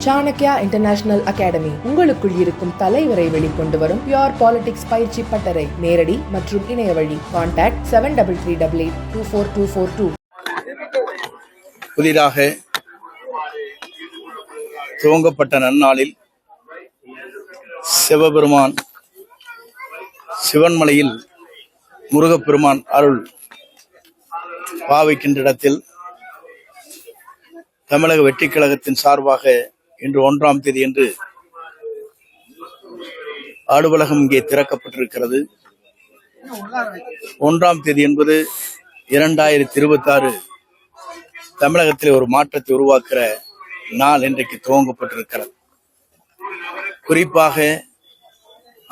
Chanakya international academy உங்களுக்குள் இருக்கும் தலைவரை வெளிக்கொண்டு வரும் பியூர் பாலிடிக்ஸ் பயிற்சி பட்டறை. நேரடி மற்றும் இணைய வழி. கான்டாக்ட் 7338824242. புதிதாக துவங்கப்பட்ட நன்னாளில் சிவபெருமான் சிவன்மலையில் முருகப்பெருமான் அருள் பாவிக்கின்ற இடத்தில் தமிழக வெற்றிக் கழகத்தின் சார்பாக இன்று 1ஆம் தேதி என்று அலுவலகம் இங்கே திறக்கப்பட்டிருக்கிறது. 1ஆம் தேதி என்பது 2026 தமிழகத்தில் ஒரு மாற்றத்தை உருவாக்குற நாள் இன்றைக்கு துவங்கப்பட்டிருக்கிறது. குறிப்பாக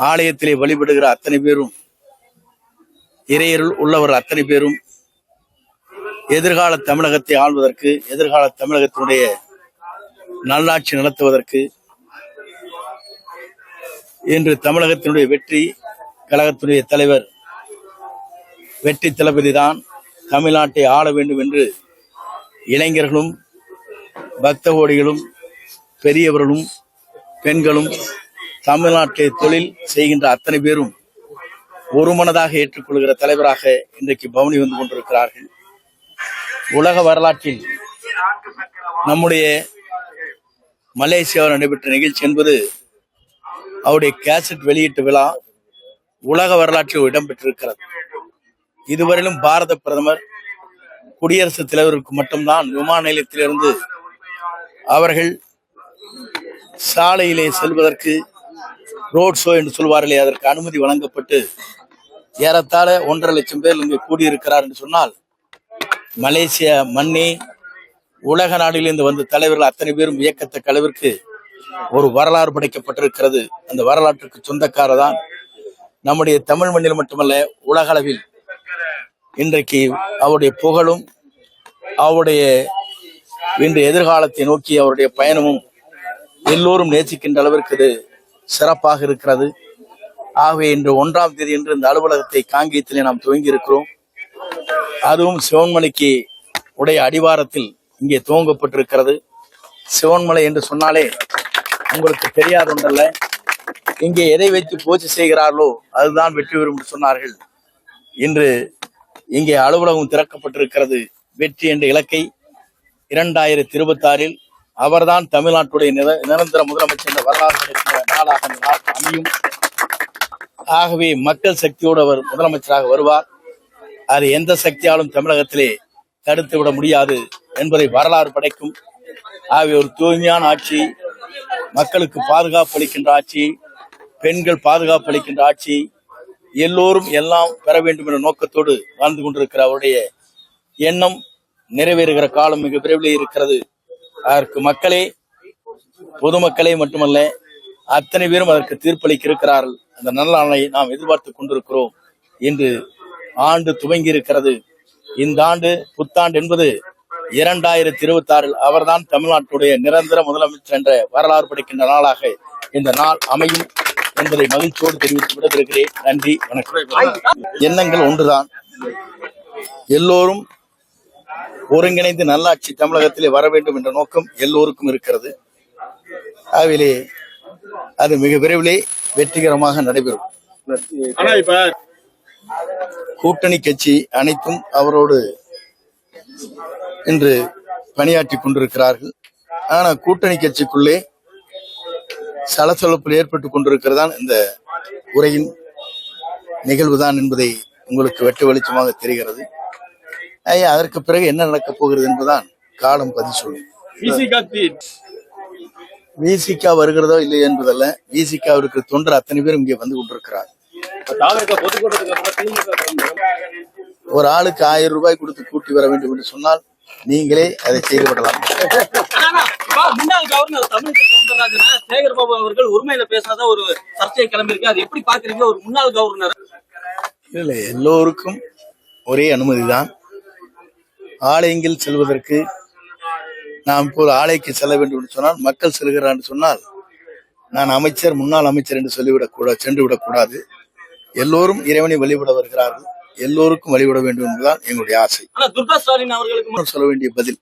ஆலயத்திலே வழிபடுகிற அத்தனை பேரும், இறையருள் உள்ளவர் அத்தனை பேரும் எதிர்கால தமிழகத்தை ஆள்வதற்கு, எதிர்கால தமிழகத்தினுடைய நல்லாட்சி நடத்துவதற்கு இன்று தமிழகத்தினுடைய வெற்றி கழகத்தினுடைய தலைவர் வெற்றி தளபதி தான் தமிழ்நாட்டை ஆள வேண்டும் என்று இளைஞர்களும் பக்த கோடிகளும் பெரியவர்களும் பெண்களும் தமிழ்நாட்டை தொழில் செய்கின்ற அத்தனை பேரும் ஒருமனதாக ஏற்றுக்கொள்கிற தலைவராக இன்றைக்கு பவனி வந்து கொண்டிருக்கிறார்கள். உலக வரலாற்றில் நம்முடைய மலேசியாவில் நடைபெற்ற நிகழ்ச்சி என்பது அவருடைய கேசட் வெளியீட்டு விழா உலக வரலாற்றில் இடம்பெற்றிருக்கிறது. இதுவரையிலும் பாரத பிரதமர் குடியரசுத் தலைவருக்கு மட்டும்தான் விமான நிலையத்திலிருந்து அவர்கள் சாலையிலே செல்வதற்கு ரோட் ஷோ என்று சொல்வார்களே, அதற்கு அனுமதி வழங்கப்பட்டு ஏறத்தாழ 1.5 லட்சம் பேர் இங்கு கூடியிருக்கிறார் என்று சொன்னால், மலேசிய மண்ணே உலக நாடுகளிலிருந்து வந்த தலைவர்கள் அத்தனை பேரும் வியக்கத்தக்க அளவிற்கு ஒரு வரலாறு படைக்கப்பட்டிருக்கிறது. அந்த வரலாற்றுக்கு சொந்தக்காரர் தான் நம்முடைய தமிழ் மண்ணில் மட்டுமல்ல, உலக அளவில் இன்றைக்கு அவருடைய புகழும் அவருடைய இன்று எதிர்காலத்தை நோக்கி அவருடைய பயணமும் எல்லோரும் நேசிக்கின்ற அளவிற்கு இது சிறப்பாக இருக்கிறது. ஆகவே இன்று 1ஆம் தேதி என்று இந்த அலுவலகத்தை காங்கேயத்திலே நாம் துவங்கி இருக்கிறோம். அதுவும் சிவன்மலைக்கு உடைய அடிவாரத்தில் இங்கே துவங்கப்பட்டிருக்கிறது. சிவன்மலை என்று சொன்னாலே உங்களுக்கு தெரியாத ஒன்றல்ல, இங்கே எதை வைத்து பூஜை செய்கிறார்களோ அதுதான் வெற்றி பெறும் என்று சொன்னார்கள். இன்று இங்கே அலுவலகம் திறக்கப்பட்டிருக்கிறது. வெற்றி என்ற இலக்கை 2026 அவர்தான் தமிழ்நாட்டுடைய நிரந்தர முதலமைச்சர் என்ற வரலாறு கிடைக்கிற நாளாக அந்த நாள் அமையும். ஆகவே மக்கள் சக்தியோடு அவர் முதலமைச்சராக வருவார். அது எந்த சக்தியாலும் தமிழகத்திலே தடுத்து விட முடியாது என்பதை வரலாறு படைக்கும். ஆகவே ஒரு தூய்மையான ஆட்சி, மக்களுக்கு பாதுகாப்பு அளிக்கின்ற ஆட்சி, பெண்கள் பாதுகாப்பு அளிக்கின்ற ஆட்சி, எல்லோரும் எல்லாம் பெற வேண்டும் என்ற நோக்கத்தோடு வாழ்ந்து கொண்டிருக்கிற அவருடைய எண்ணம் நிறைவேறுகிற காலம் மிக விரைவில் இருக்கிறது. அதற்கு மக்களே, பொதுமக்களே மட்டுமல்ல, அத்தனை பேரும் அதற்கு தீர்ப்பளிக்க இருக்கிறார்கள். அந்த நல்ல நாளை நாம் எதிர்பார்த்து கொண்டிருக்கிறோம். இன்று ஆண்டு துவங்கி இருக்கிறது. இந்த ஆண்டு புத்தாண்டு என்பது 2026 அவர்தான் தமிழ்நாட்டுடைய நிரந்தர முதலமைச்சர் என்ற வரலாறு படைக்கின்ற நாளாக இந்த நாள் அமையும் என்பதை மகிழ்ச்சியோடு தெரிவித்து விடைபெறுகிறேன். நன்றி, வணக்கம். எண்ணங்கள் ஒன்றுதான். எல்லோரும் ஒருங்கிணைந்து நல்லாட்சி தமிழகத்திலே வர வேண்டும் என்ற நோக்கம் எல்லோருக்கும் இருக்கிறது. ஆகவே அது மிக விரைவிலே வெற்றிகரமாக நடைபெறும். கூட்டணி கட்சி அனைத்தும் அவரோடு இன்று பணியாற்றி கொண்டிருக்கிறார்கள். ஆனால் கூட்டணி கட்சிக்குள்ளே சலசலப்பில் ஏற்பட்டுக் கொண்டிருக்கிறதான் இந்த உரையின் நிகழ்வுதான் என்பதை உங்களுக்கு வெட்டு வெளிச்சமாக தெரிகிறது. அதற்கு பிறகு என்ன நடக்கப் போகிறது என்பதுதான் காலம் பதில் சொல்லும். விசிகா வருகிறதோ இல்லை என்பதல்ல, விசிகா இருக்கிற தொண்டர் அத்தனை பேரும் இங்கே வந்து கொண்டிருக்கிறார். ஒரு ஆளுக்கு 1000 ரூபாய் கொடுத்து கூட்டி வர வேண்டும் என்று சொன்னால் நீங்களே அதை செய்து விடலாம். முன்னாள் கவர்னர் தமிழிசை சவுந்தரராஜன் சேகர் பாபு அவர்கள் உரிமையில பேசாத ஒரு சர்ச்சை கிளம்பியிருக்கு. அது எப்படி பாக்குறீங்க? ஒரு முன்னாள் கவர்னர் இல்ல, எல்லோருக்கும் ஒரே அனுமதிதான். ஆலயங்கள் செல்வதற்கு நாம் இப்போது ஆலைக்கு செல்ல வேண்டும் என்று சொன்னால், மக்கள் செல்கிறார் என்று சொன்னால், நான் அமைச்சர், முன்னாள் அமைச்சர் என்று சொல்லிவிடக்கூடாது, சென்று விடக்கூடாது. எல்லோரும் இறைவனை வழிபட வருகிறார்கள். எல்லோருக்கும் வழிபட வேண்டும் என்பதுதான் எங்களுடைய ஆசை. துர்கா ஸ்டாலின் அவர்களுக்கு சொல்ல வேண்டிய பதில்.